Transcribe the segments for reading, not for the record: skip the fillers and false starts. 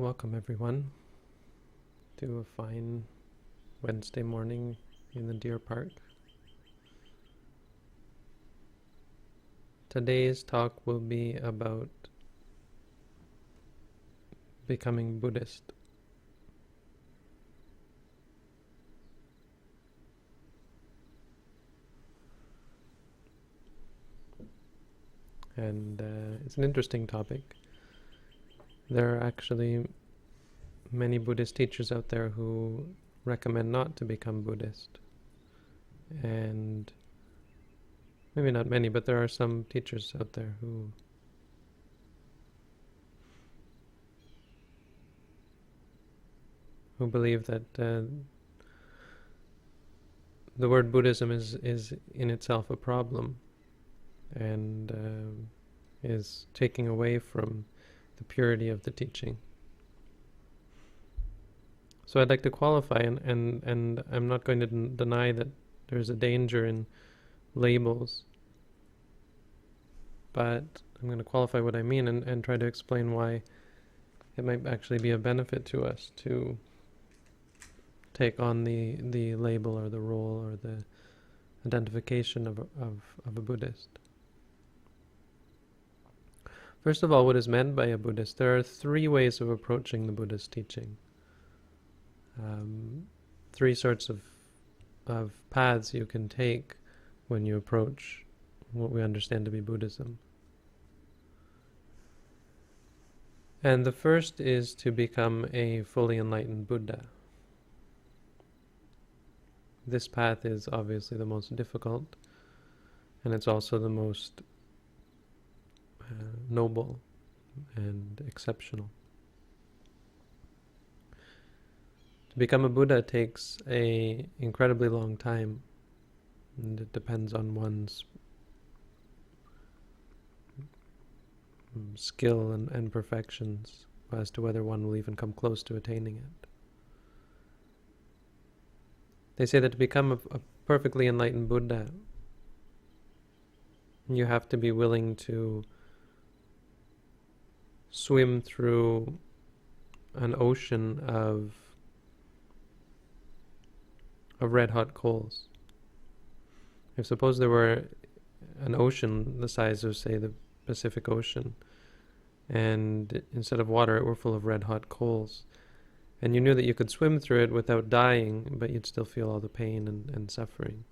Welcome everyone to a fine Wednesday morning in the Deer Park. Today's talk will be about becoming Buddhist. And it's an interesting topic. There are actually many Buddhist teachers out there who recommend not to become Buddhist. And maybe not many, but there are some teachers out there who believe that the word Buddhism is in itself a problem and is taking away from the purity of the teaching. So I'd like to qualify, and I'm not going to deny that there's a danger in labels, but I'm going to qualify what I mean and try to explain why it might actually be a benefit to us to take on the label or the role or the identification of a Buddhist. First of all, what is meant by a Buddhist? There are three ways of approaching the Buddhist teaching. Three sorts of paths you can take when you approach what we understand to be Buddhism. And the first is to become a fully enlightened Buddha. This path is obviously the most difficult, and it's also the most noble and exceptional. To become a Buddha takes an incredibly long time, and it depends on one's skill and perfections as to whether one will even come close to attaining it. They say that to become a perfectly enlightened Buddha, you have to be willing to swim through an ocean of red-hot coals. If suppose there were an ocean the size of, say, the Pacific Ocean, and instead of water it were full of red-hot coals, and you knew that you could swim through it without dying, but you'd still feel all the pain and suffering,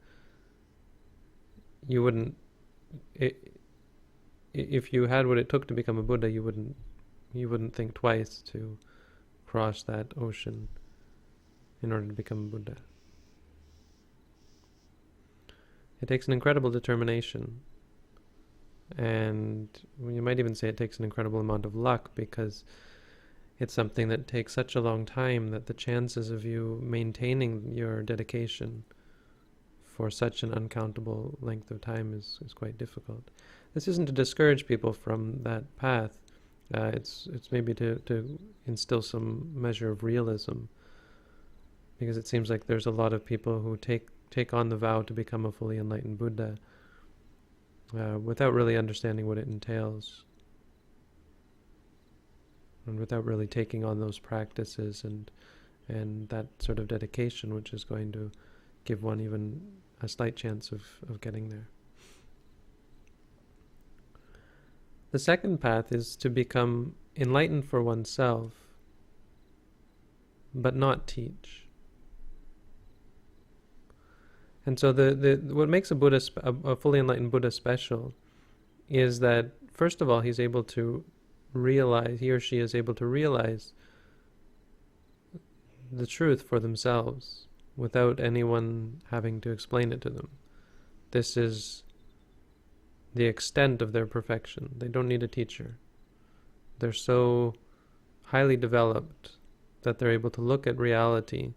you wouldn't... If you had what it took to become a Buddha, you wouldn't think twice to cross that ocean in order to become a Buddha. It takes an incredible determination, and you might even say it takes an incredible amount of luck, because it's something that takes such a long time that the chances of you maintaining your dedication for such an uncountable length of time is quite difficult. This isn't to discourage people from that path. It's maybe to instill some measure of realism, because it seems like there's a lot of people who take on the vow to become a fully enlightened Buddha without really understanding what it entails, and without really taking on those practices and that sort of dedication which is going to give one even a slight chance of getting there. The second path is to become enlightened for oneself, but not teach. And so what makes a Buddha, a fully enlightened Buddha special, is that first of all he's able to realize, he or she is able to realize the truth for themselves without anyone having to explain it to them. This is the extent of their perfection. They don't need a teacher. They're so highly developed that they're able to look at reality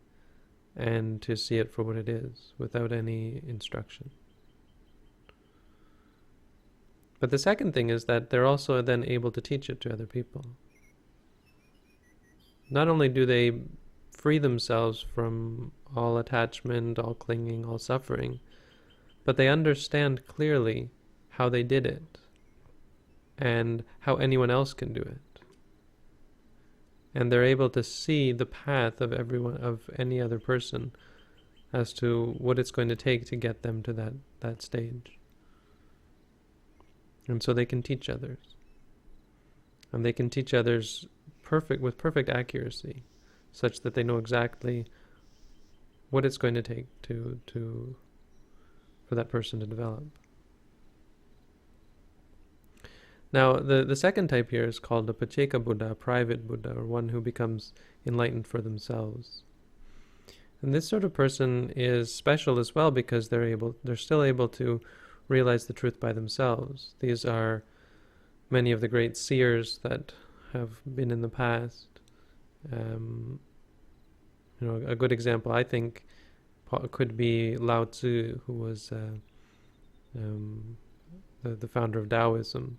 and to see it for what it is without any instruction. But the second thing is that they're also then able to teach it to other people. Not only do they free themselves from all attachment, all clinging, all suffering, but they understand clearly how they did it and how anyone else can do it. and they're able to see the path of any other person, as to what it's going to take to get them to that stage. And so they can teach others. And they can teach others with perfect accuracy, such that they know exactly what it's going to take for that person to develop. Now, the second type here is called a Pacceka Buddha, a private Buddha, or one who becomes enlightened for themselves. And this sort of person is special as well, because they're still able to realize the truth by themselves. These are many of the great seers that have been in the past. A good example, I think, could be Lao Tzu, who was the founder of Taoism.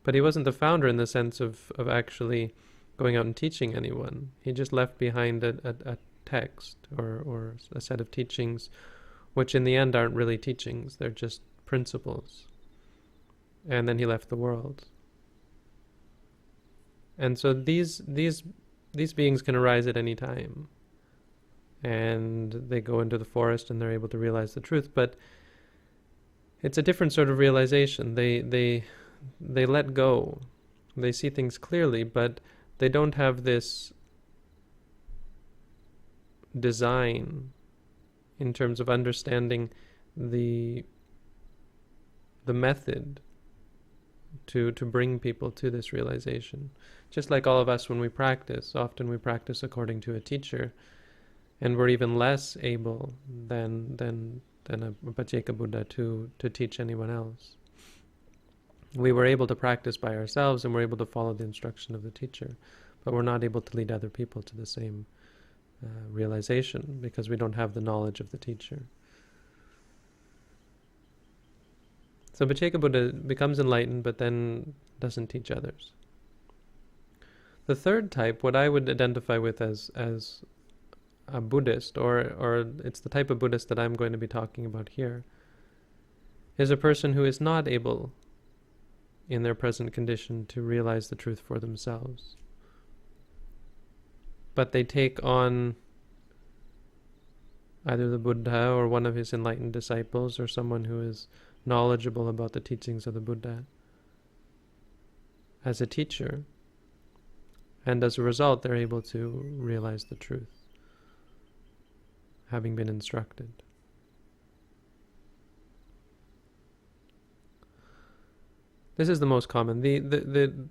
But he wasn't the founder in the sense of actually going out and teaching anyone. He just left behind a text or a set of teachings, which in the end aren't really teachings, they're just principles. And then he left the world. And so these beings can arise at any time. And they go into the forest and they're able to realize the truth, but it's a different sort of realization. They let go. They see things clearly, but they don't have this design in terms of understanding the method to bring people to this realization. Just like all of us, when we practice, often we practice according to a teacher, and we're even less able than a Pacceka Buddha to teach anyone else. We were able to practice by ourselves, and we're able to follow the instruction of the teacher, but we're not able to lead other people to the same realization, because we don't have the knowledge of the teacher. So Pacceka Buddha becomes enlightened, but then doesn't teach others. The third type, what I would identify with as a Buddhist, or it's the type of Buddhist that I'm going to be talking about here, is a person who is not able, in their present condition, to realize the truth for themselves. But they take on either the Buddha or one of his enlightened disciples, or someone who is knowledgeable about the teachings of the Buddha, as a teacher, and as a result they're able to realize the truth, having been instructed. This is the most common. The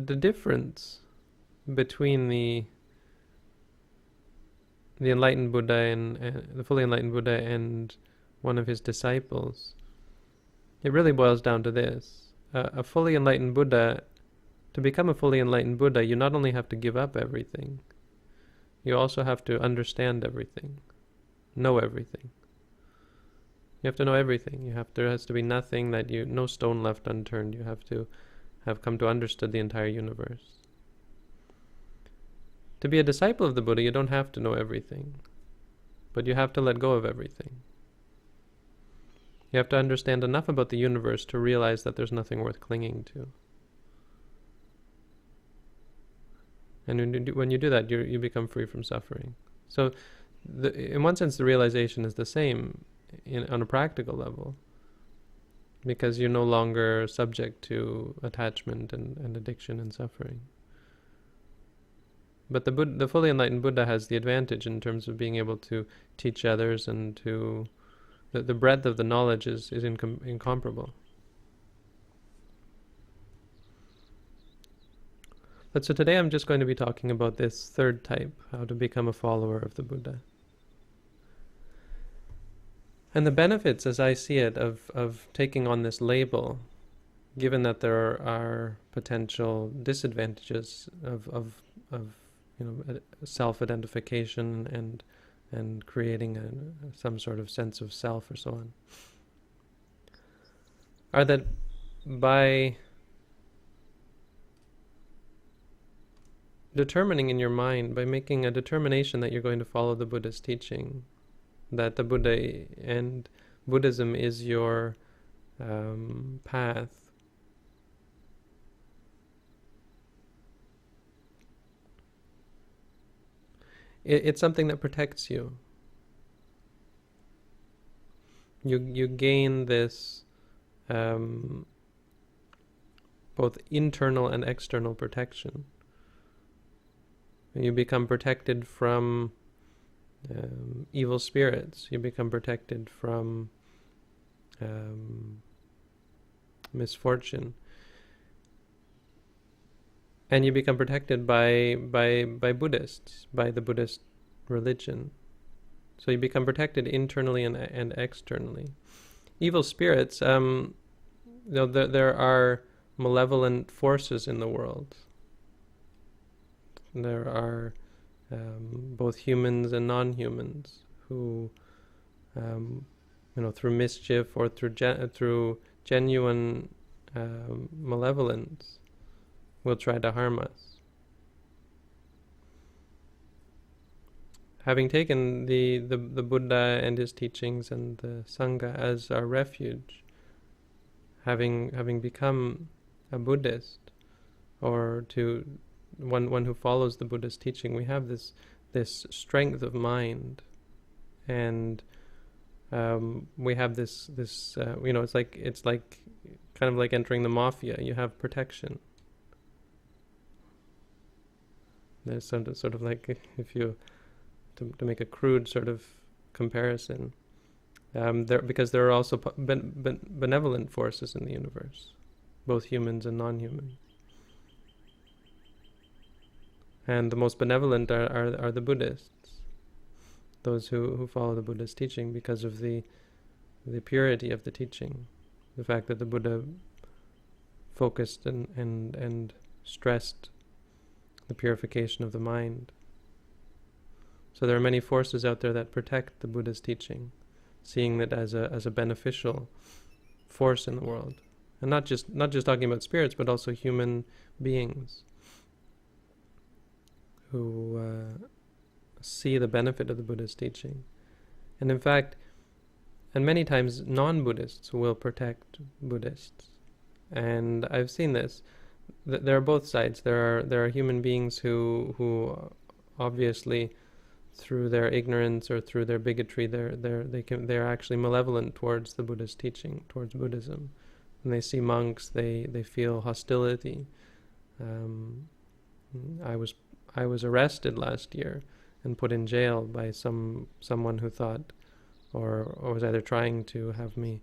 difference between the enlightened Buddha and the fully enlightened Buddha and one of his disciples, it really boils down to this. A fully enlightened Buddha, to become a fully enlightened Buddha, you not only have to give up everything, you also have to understand everything, know everything. You have to know everything. There has to be nothing no stone left unturned. You have to have come to understand the entire universe. To be a disciple of the Buddha, you don't have to know everything, but you have to let go of everything. You have to understand enough about the universe to realize that there's nothing worth clinging to. And when you do that, you become free from suffering. So, in one sense, the realization is the same on a practical level, because you're no longer subject to attachment and addiction and suffering. But the fully enlightened Buddha has the advantage in terms of being able to teach others, and the breadth of the knowledge is incomparable. But so today I'm just going to be talking about this third type, how to become a follower of the Buddha. And the benefits, as I see it, of taking on this label, given that there are potential disadvantages of self-identification and creating some sort of sense of self or so on, are that by determining in your mind, by making a determination that you're going to follow the Buddha's teaching, that the Buddha and Buddhism is your path, It's something that protects you. You gain this both internal and external protection. You become protected from evil spirits. You become protected from misfortune. And you become protected by Buddhists, by the Buddhist religion. So you become protected internally and externally. Evil spirits, there are malevolent forces in the world. There are both humans and non-humans who, through mischief or through genuine malevolence, will try to harm us. Having taken the Buddha and his teachings and the Sangha as our refuge, having become a Buddhist, or to one who follows the Buddhist teaching, we have this strength of mind, and we have this it's like kind of like entering the mafia. You have protection. There's sort of like, if you to make a crude sort of comparison, because there are also benevolent forces in the universe, both humans and non-human. And the most benevolent are the Buddhists, those who follow the Buddha's teaching, because of the purity of the teaching, the fact that the Buddha focused and stressed the purification of the mind. So there are many forces out there that protect the Buddha's teaching, seeing it as a beneficial force in the world, and not just talking about spirits, but also human beings who see the benefit of the Buddha's teaching. And in fact, and many times non-Buddhists will protect Buddhists. And I've seen this. There are both sides. There are human beings who obviously, through their ignorance or through their bigotry, they're actually malevolent towards the Buddha's teaching, towards Buddhism. When they see monks, they feel hostility. I was arrested last year and put in jail by someone who thought, or was either trying to have me,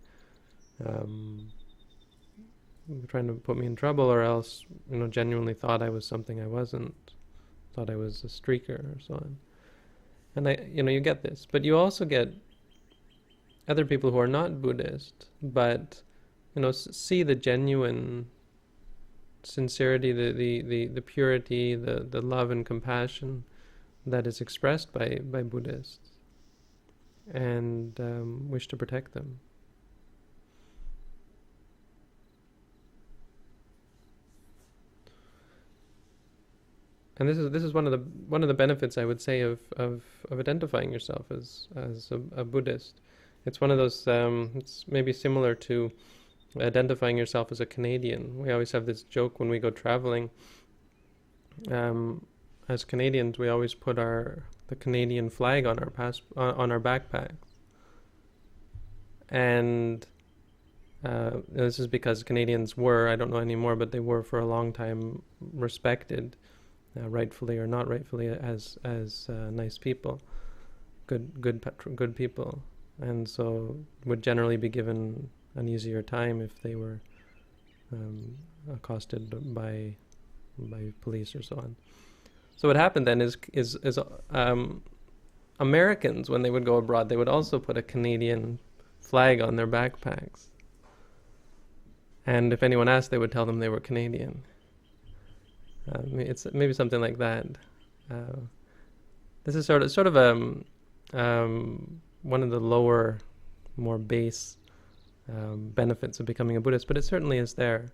trying to put me in trouble, or else, genuinely thought I was something I wasn't, thought I was a streaker or so on. And you get this, but you also get other people who are not Buddhist, but see the genuine sincerity, the purity, the love and compassion that is expressed by Buddhists, and wish to protect them. And this is one of the benefits, I would say, of identifying yourself as a Buddhist. It's one of those. It's maybe similar to identifying yourself as a Canadian. We always have this joke when we go traveling. As Canadians, we always put the Canadian flag on on our backpacks, and this is because Canadians were, I don't know anymore, but they were for a long time respected, rightfully or not rightfully, as nice people, good people, and so would generally be given an easier time if they were accosted by police or so on. So what happened then is Americans, when they would go abroad, they would also put a Canadian flag on their backpacks, and if anyone asked, they would tell them they were Canadian. It's maybe something like that. This is sort of one of the lower, more base benefits of becoming a Buddhist, but it certainly is there.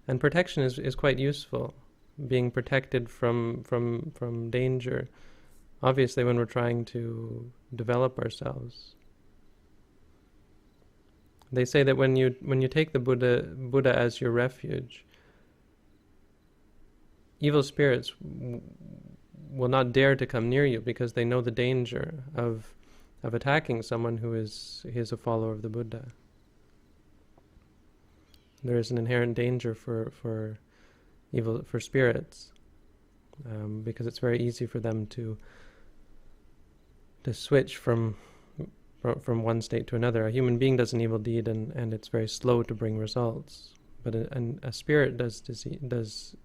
And protection is quite useful, being protected from danger, obviously, when we're trying to develop ourselves. They say that when you take the Buddha as your refuge, evil spirits will not dare to come near you because they know the danger of attacking someone who is a follower of the Buddha. There is an inherent danger for spirits, because it's very easy for them to switch from one state to another. A human being does an evil deed, and it's very slow to bring results. But a spirit does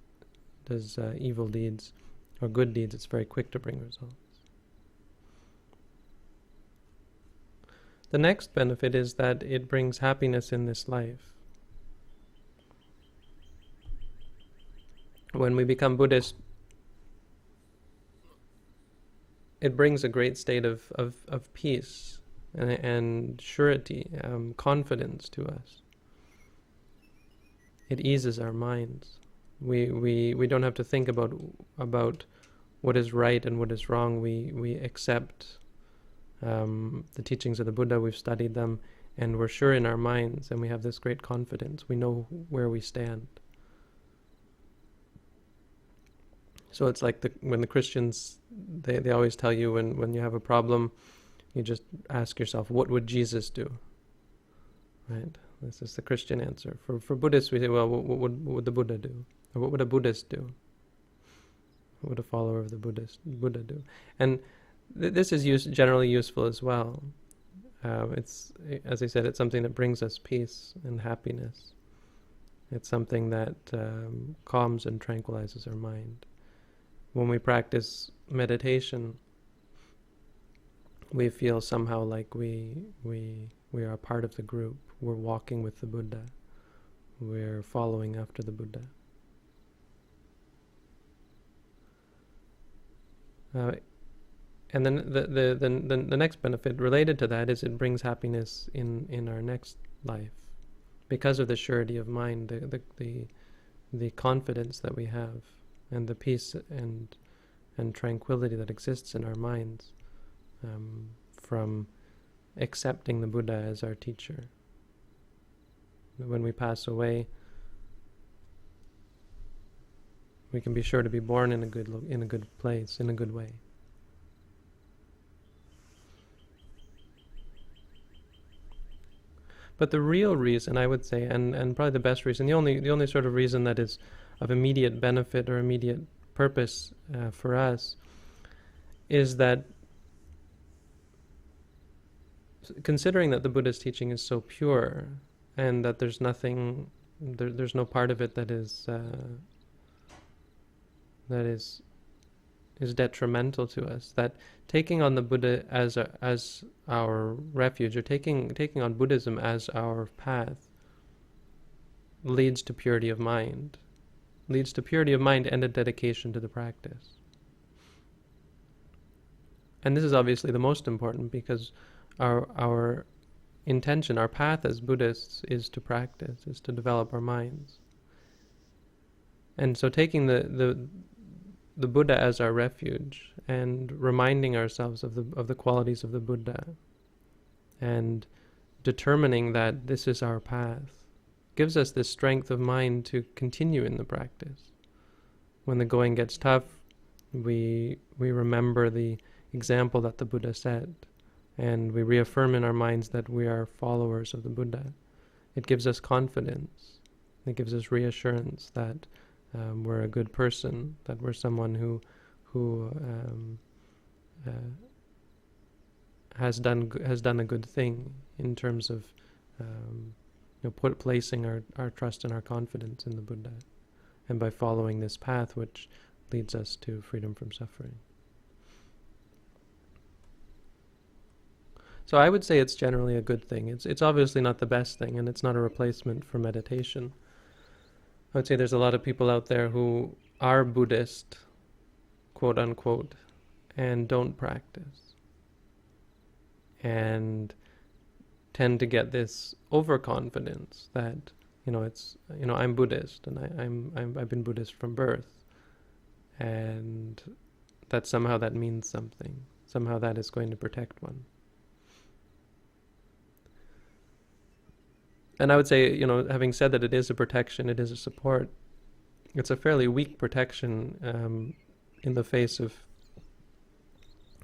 evil deeds or good deeds. It's very quick to bring results. The next benefit is that it brings happiness in this life. When we become Buddhist, it brings a great state of peace and surety, confidence to us. It eases our minds. We don't have to think about what is right and what is wrong. We accept the teachings of the Buddha. We've studied them, and we're sure in our minds, and we have this great confidence. We know where we stand. So it's like when the Christians, they always tell you when you have a problem, you just ask yourself, what would Jesus do? Right? This is the Christian answer. For Buddhists, we say, well, what would the Buddha do? Or what would a Buddhist do? What would a follower of the Buddha do? And this is generally useful as well. It's, as I said, it's something that brings us peace and happiness. It's something that calms and tranquilizes our mind. When we practice meditation, we feel somehow like we are a part of the group. We're walking with the Buddha. We're following after the Buddha. And then the next benefit related to that is it brings happiness in our next life, because of the surety of mind, the confidence that we have, and the peace and tranquility that exists in our minds from accepting the Buddha as our teacher. When we pass away, we can be sure to be born in a good place, in a good way. But the real reason, I would say, and probably the best reason, the only sort of reason that is of immediate benefit or immediate purpose for us, is that considering that the Buddha's teaching is so pure, and that there's no part of it that is detrimental to us, that taking on the Buddha as our refuge, or taking on Buddhism as our path, leads to purity of mind. Leads to purity of mind and a dedication to the practice. And this is obviously the most important, because our intention, our path as Buddhists, is to practice, is to develop our minds. And so taking the Buddha as our refuge, and reminding ourselves of the qualities of the Buddha, and determining that this is our path, gives us this strength of mind to continue in the practice. When the going gets tough, we remember the example that the Buddha set, and we reaffirm in our minds that we are followers of the Buddha. It gives us confidence. It gives us reassurance that we're a good person, that we're someone who has done a good thing in terms of placing our trust and our confidence in the Buddha, and by following this path which leads us to freedom from suffering. So I would say it's generally a good thing. It's obviously not the best thing, and it's not a replacement for meditation. I would say there's a lot of people out there who are Buddhist, quote unquote, and don't practice, and tend to get this overconfidence that I'm Buddhist, and I've been Buddhist from birth, and that somehow that means something. Somehow that is going to protect one. And I would say, having said that it is a protection, it is a support, it's a fairly weak protection in the face of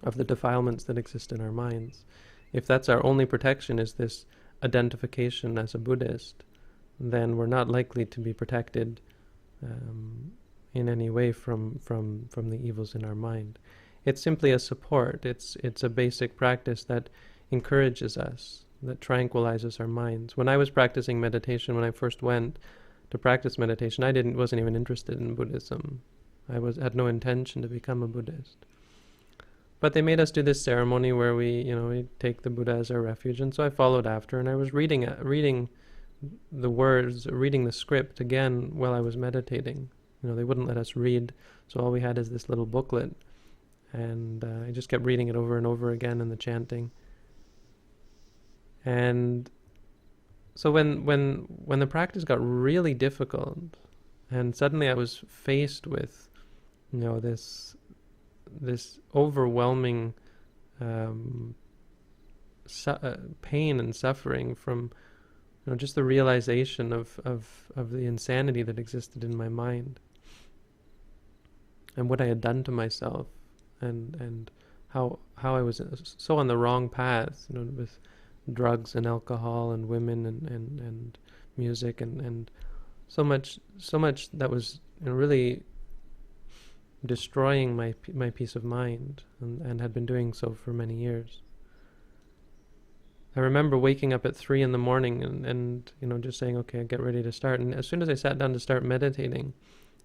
of the defilements that exist in our minds. If that's our only protection, is this identification as a Buddhist, then we're not likely to be protected in any way from the evils in our mind. It's simply a support. It's a basic practice that encourages us, that tranquilizes our minds. When I was practicing meditation, when I first went to practice meditation, I wasn't even interested in Buddhism. I had no intention to become a Buddhist. But they made us do this ceremony where we take the Buddha as our refuge, and so I followed after, and I was reading the words, reading the script again while I was meditating. They wouldn't let us read, so all we had is this little booklet, and I just kept reading it over and over again in the chanting. And so when the practice got really difficult, and suddenly I was faced with this overwhelming pain and suffering from just the realization of the insanity that existed in my mind, and what I had done to myself, and how I was so on the wrong path, with drugs and alcohol and women and music and so much that was really destroying my peace of mind, and had been doing so for many years. I remember waking up at 3 in the morning and just saying, okay, I'll get ready to start. And as soon as I sat down to start meditating,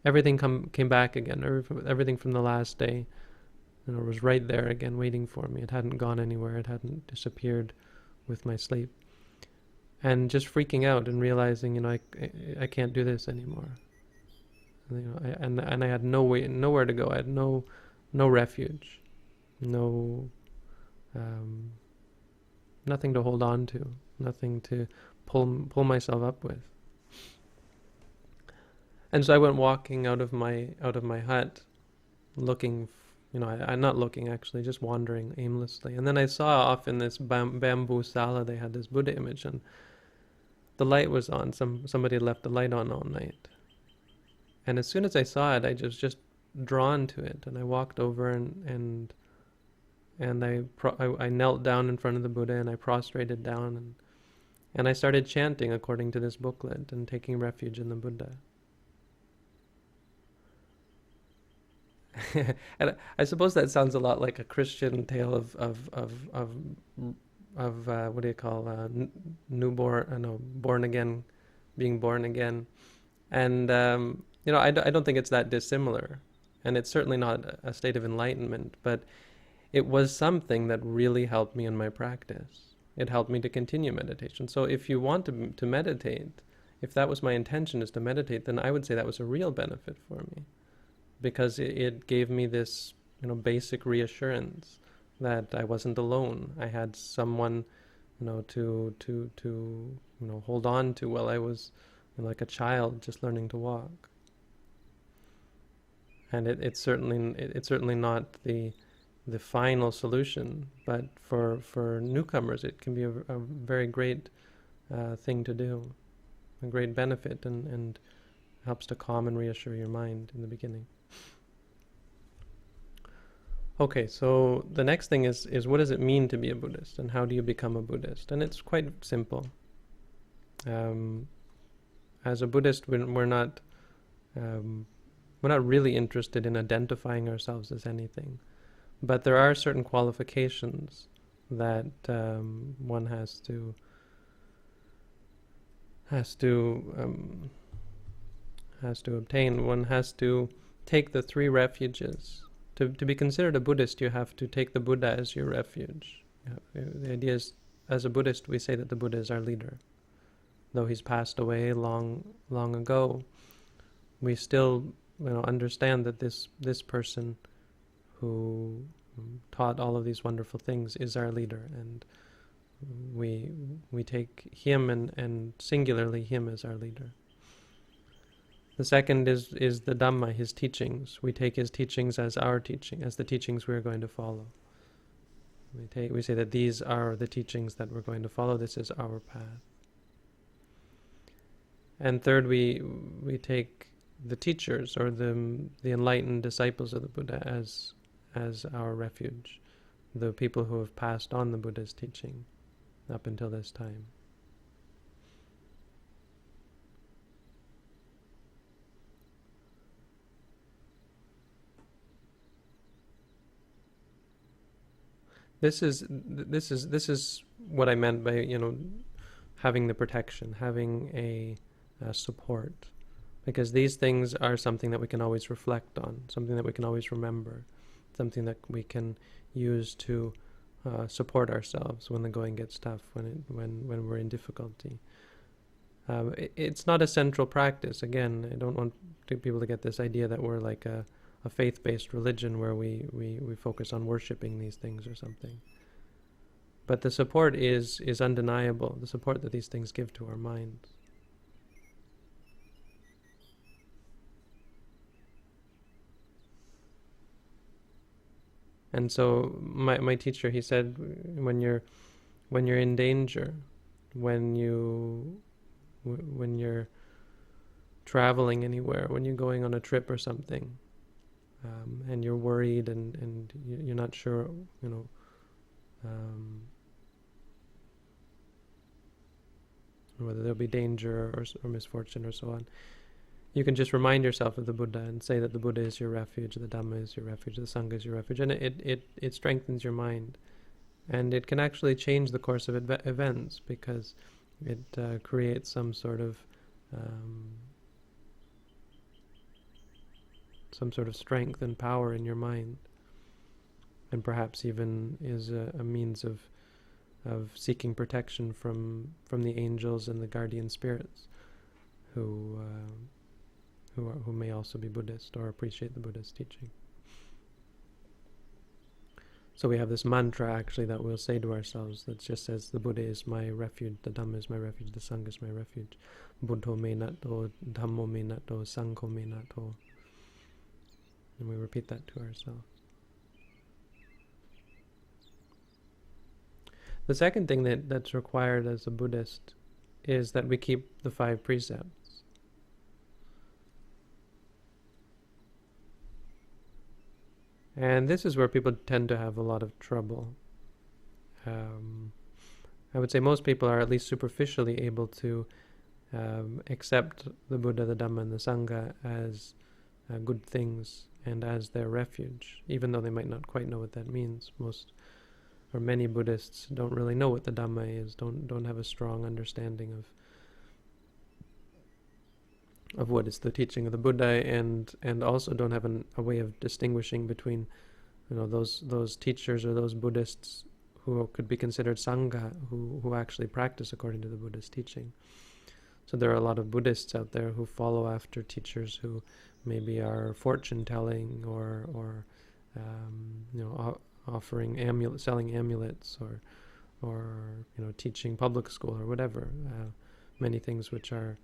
everything came back again. Everything from the last day, was right there again, waiting for me. It hadn't gone anywhere. It hadn't disappeared with my sleep. And just freaking out and realizing, I can't do this anymore. And I had nowhere to go. I had no refuge, nothing to hold on to, nothing to pull myself up with. And so I went walking out of my hut, looking, I'm not looking actually, just wandering aimlessly. And then I saw off in this bamboo sala, they had this Buddha image, and the light was on. Somebody had left the light on all night. And as soon as I saw it, I was just drawn to it, and I walked over and I knelt down in front of the Buddha, and I prostrated down, and I started chanting according to this booklet and taking refuge in the Buddha. And I suppose that sounds a lot like a Christian tale of what do you call born again, being born again, and I don't think it's that dissimilar, and it's certainly not a state of enlightenment, but it was something that really helped me in my practice. It helped me to continue meditation. So if you want to meditate, if that was my intention, is to meditate, then I would say that was a real benefit for me, because it gave me this basic reassurance that I wasn't alone. I had someone to hold on to while I was like a child just learning to walk. And it's certainly not the final solution, but for newcomers it can be a very great thing to do, a great benefit, and helps to calm and reassure your mind in the beginning. Okay, so the next thing is what does it mean to be a Buddhist, and how do you become a Buddhist? And it's quite simple. As a Buddhist, we're not really interested in identifying ourselves as anything, but there are certain qualifications that one has to obtain. One has to take the 3 refuges. To be considered a Buddhist, you have to take the Buddha as your refuge. The idea is, as a Buddhist, we say that the Buddha is our leader. Though he's passed away long ago, we still understand that this person who taught all of these wonderful things is our leader, and we take him and singularly him as our leader. The second is the Dhamma, his teachings. We take his teachings as our teaching, as the teachings we are going to follow. We say that these are the teachings that we're going to follow. This is our path. And third, we take the teachers, or the enlightened disciples of the Buddha, as our refuge. the people who have passed on the Buddha's teaching up until this time. This is what I meant by, having the protection, having a support, because these things are something that we can always reflect on, something that we can always remember, something that we can use to support ourselves when the going gets tough, when we're in difficulty. It's not a central practice. Again, I don't want people to get this idea that we're like a faith-based religion where we focus on worshipping these things or something. But the support is undeniable, the support that these things give to our minds. And so my teacher, he said, when you're in danger, when you're traveling anywhere, when you're going on a trip or something, and you're worried and you're not sure, whether there'll be danger or misfortune or so on, you can just remind yourself of the Buddha and say that the Buddha is your refuge, the Dhamma is your refuge, the Sangha is your refuge, and it strengthens your mind. And it can actually change the course of events, because it creates some sort of strength and power in your mind, and perhaps even is a means of seeking protection from the angels and the guardian spirits who may also be Buddhist or appreciate the Buddha's teaching. So we have this mantra actually that we'll say to ourselves that just says, the Buddha is my refuge, the Dhamma is my refuge, the Sangha is my refuge. Buddho me natto, Dhammo me natto, Sangho me natto. And we repeat that to ourselves. The second thing that's required as a Buddhist is that we keep the 5 precepts. And this is where people tend to have a lot of trouble. I would say most people are at least superficially able to accept the Buddha, the Dhamma, and the Sangha as good things and as their refuge, even though they might not quite know what that means. Most or many Buddhists don't really know what the Dhamma is, don't have a strong understanding of what is the teaching of the Buddha, and also don't have a way of distinguishing between those teachers or those Buddhists who could be considered Sangha, who actually practice according to the Buddha's teaching. So there are a lot of Buddhists out there who follow after teachers who maybe are fortune telling or offering selling amulets or teaching public school or whatever, many things which are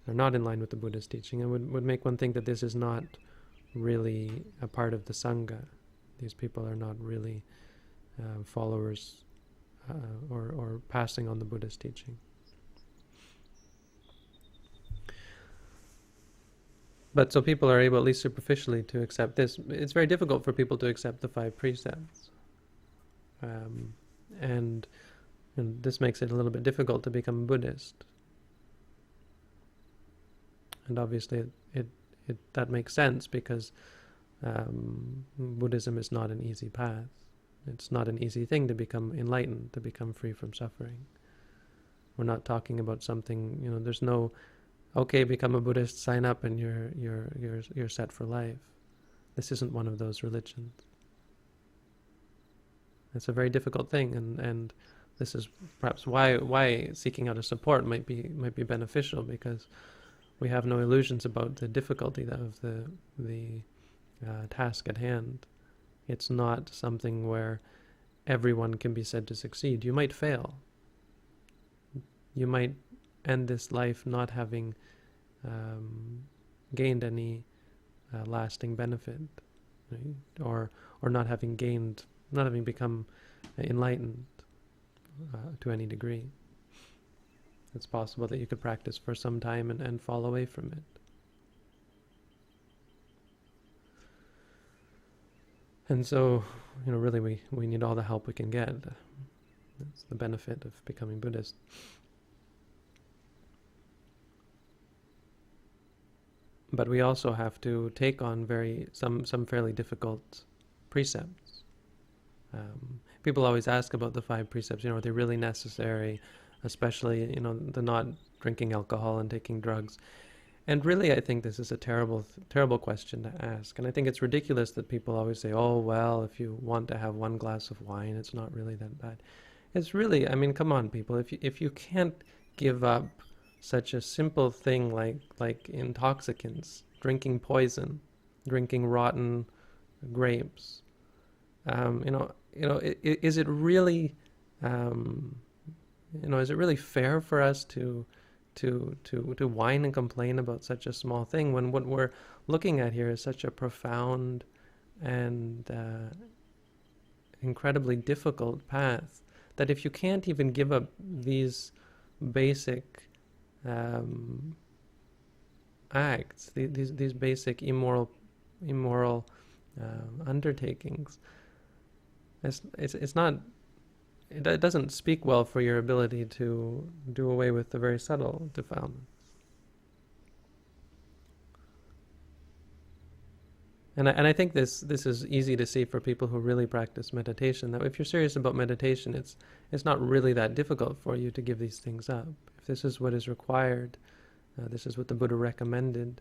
not in line with the Buddha's teaching, and would make one think that this is not really a part of the Sangha. These people are not really followers or passing on the Buddha's teaching. But so people are able, at least superficially, to accept this. It's very difficult for people to accept the 5 precepts. And this makes it a little bit difficult to become a Buddhist. And obviously that makes sense, because Buddhism is not an easy path. It's not an easy thing to become enlightened, to become free from suffering. We're not talking about something, there's no, okay, become a Buddhist, sign up, and you're set for life. This isn't one of those religions. It's a very difficult thing, and this is perhaps why seeking out a support might be beneficial, because we have no illusions about the difficulty of the task at hand. It's not something where everyone can be said to succeed. You might fail. You might end this life not having gained any lasting benefit, right? or not having become enlightened to any degree. It's possible that you could practice for some time and fall away from it. And so, really we need all the help we can get. That's the benefit of becoming Buddhist. But we also have to take on some fairly difficult precepts. People always ask about the 5 precepts. Are they really necessary? Especially, the not drinking alcohol and taking drugs. And really, I think this is a terrible question to ask. And I think it's ridiculous that people always say, "Oh, well, if you want to have 1 glass of wine, it's not really that bad." It's really, come on, people. If you can't give up such a simple thing like intoxicants, drinking poison, drinking rotten grapes, is it really, is it really fair for us to whine and complain about such a small thing when what we're looking at here is such a profound and incredibly difficult path, that if you can't even give up these basic acts, these basic immoral undertakings, it's not. It doesn't speak well for your ability to do away with the very subtle defilements. And I think this is easy to see for people who really practice meditation, that if you're serious about meditation, it's not really that difficult for you to give these things up. If this is what is required, this is what the Buddha recommended.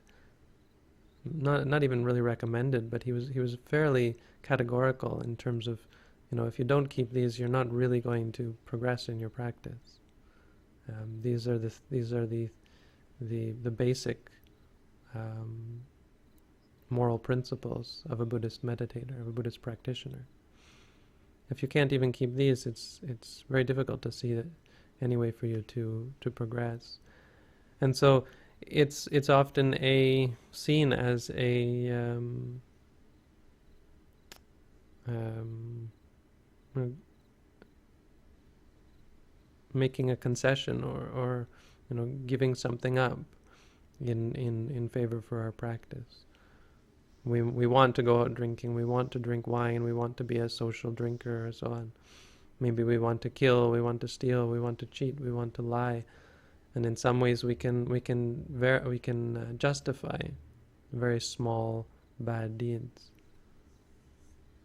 Not even really recommended, but he was fairly categorical in terms of, if you don't keep these, you're not really going to progress in your practice. These are the basic moral principles of a Buddhist meditator, of a Buddhist practitioner. If you can't even keep these, it's very difficult to see any way for you to progress. And so it's often seen as a making a concession or giving something up in favor for our practice. We want to go out drinking, we want to drink wine, we want to be a social drinker, or so on. Maybe we want to kill, we want to steal, we want to cheat, we want to lie, and in some ways we can justify very small bad deeds.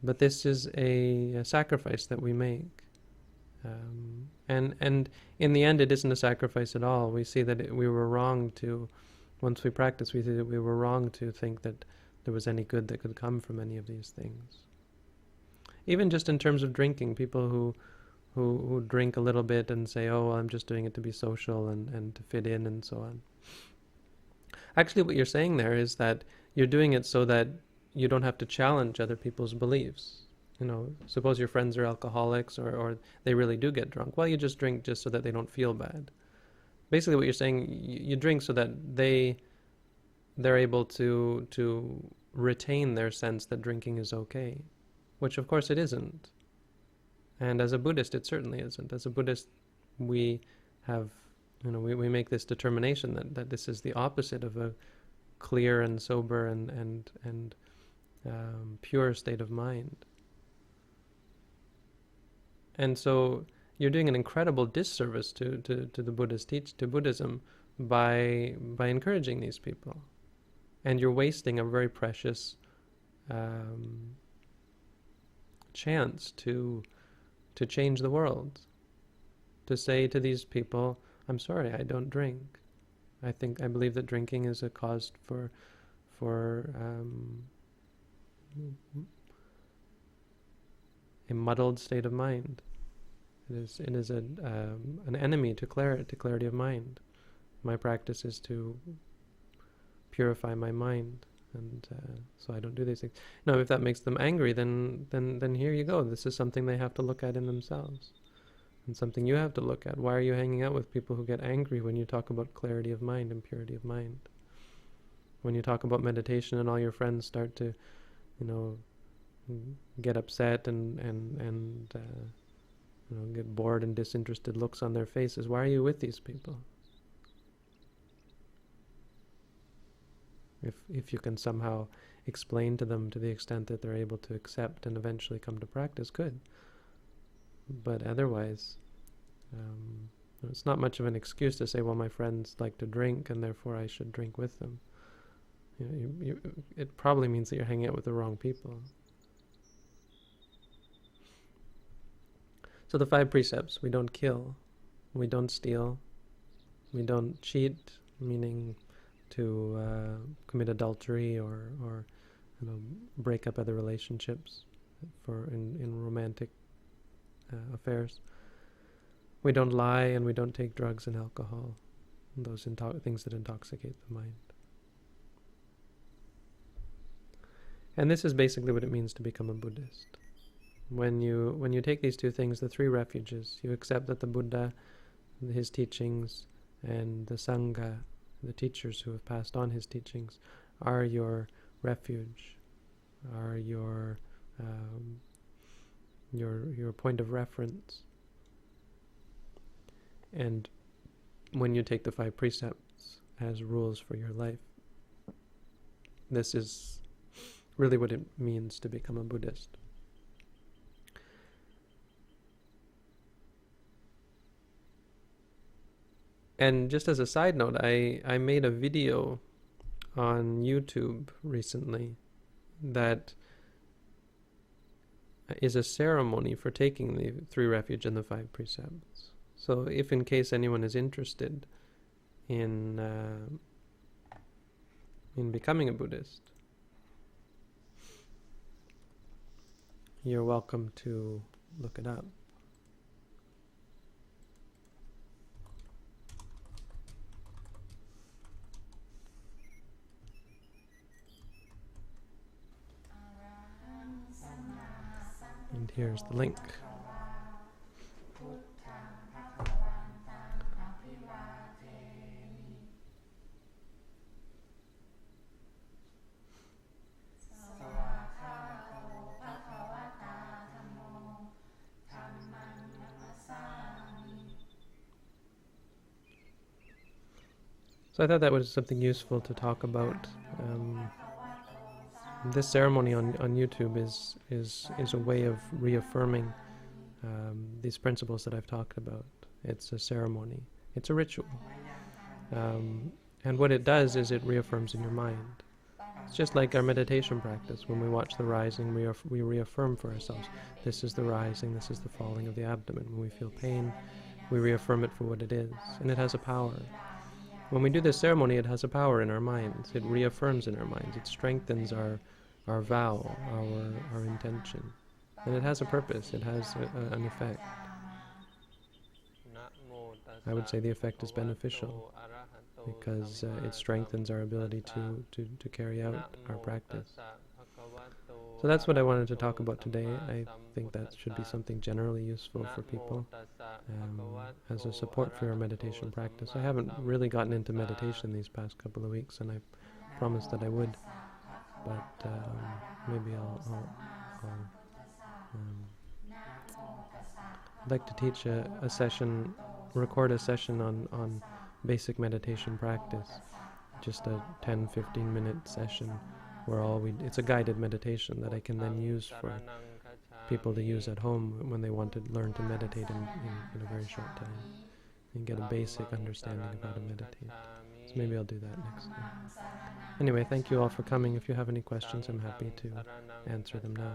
But this is a sacrifice that we make, and in the end, it isn't a sacrifice at all. We see that we were wrong to, once we practice, we see that we were wrong to think that there was any good that could come from any of these things. Even just in terms of drinking, people who drink a little bit and say, "Oh, I'm just doing it to be social and to fit in," and so on. Actually, what you're saying there is that you're doing it so that you don't have to challenge other people's beliefs. Suppose your friends are alcoholics or they really do get drunk. Well, you just drink just so that they don't feel bad. Basically, what you're saying, you drink so that they're able to retain their sense that drinking is okay, which of course it isn't. And as a Buddhist, it certainly isn't. As a Buddhist, we have, we make this determination that this is the opposite of a clear and sober and pure state of mind. And so you're doing an incredible disservice to the Buddha's to Buddhism by encouraging these people. And you're wasting a very precious chance to change the world. To say to these people, "I'm sorry, I don't drink. I believe that drinking is a cause for a muddled state of mind. It is an enemy to clarity of mind. My practice is to purify my mind, and so I don't do these things." Now, if that makes them angry, then here you go. This is something they have to look at in themselves, and something you have to look at. Why are you hanging out with people who get angry when you talk about clarity of mind and purity of mind? When you talk about meditation and all your friends start to, get upset and get bored and disinterested looks on their faces, why are you with these people? If you can somehow explain to them to the extent that they're able to accept and eventually come to practice, good. But otherwise, it's not much of an excuse to say, well, my friends like to drink and therefore I should drink with them. It probably means that you're hanging out with the wrong people. So the 5 precepts: we don't kill, we don't steal, we don't cheat, meaning to commit adultery or break up other relationships in romantic affairs. We don't lie, and we don't take drugs and alcohol, and those things that intoxicate the mind. And this is basically what it means to become a Buddhist. When you take these 2 things, the 3 refuges, you accept that the Buddha, his teachings, and the Sangha, the teachers who have passed on his teachings, are your refuge, are your point of reference. And when you take the 5 precepts as rules for your life, this is really what it means to become a Buddhist. And just as a side note, I made a video on YouTube recently that is a ceremony for taking the 3 refuge and the 5 precepts. So if in case anyone is interested in becoming a Buddhist, you're welcome to look it up. And here's the link. So I thought that was something useful to talk about. This ceremony on YouTube is a way of reaffirming these principles that I've talked about. It's a ceremony. It's a ritual. And what it does is it reaffirms in your mind. It's just like our meditation practice. When we watch the rising, we reaffirm for ourselves. This is the rising, this is the falling of the abdomen. When we feel pain, we reaffirm it for what it is. And it has a power. When we do this ceremony, it has a power in our minds. It reaffirms in our minds. It strengthens our vow, our intention. And it has a purpose. It has an effect. I would say the effect is beneficial because it strengthens our ability to carry out our practice. So that's what I wanted to talk about today. I think that should be something generally useful for people as a support for your meditation practice. I haven't really gotten into meditation these past couple of weeks, and I promised that I would, but maybe I'd like to teach a session, record a session on basic meditation practice, just a 10-15 minute session where it's a guided meditation that I can then use for people to use at home when they want to learn to meditate in a very short time and get a basic understanding of how to meditate. So maybe I'll do that next time. Anyway, thank you all for coming. If you have any questions, I'm happy to answer them now.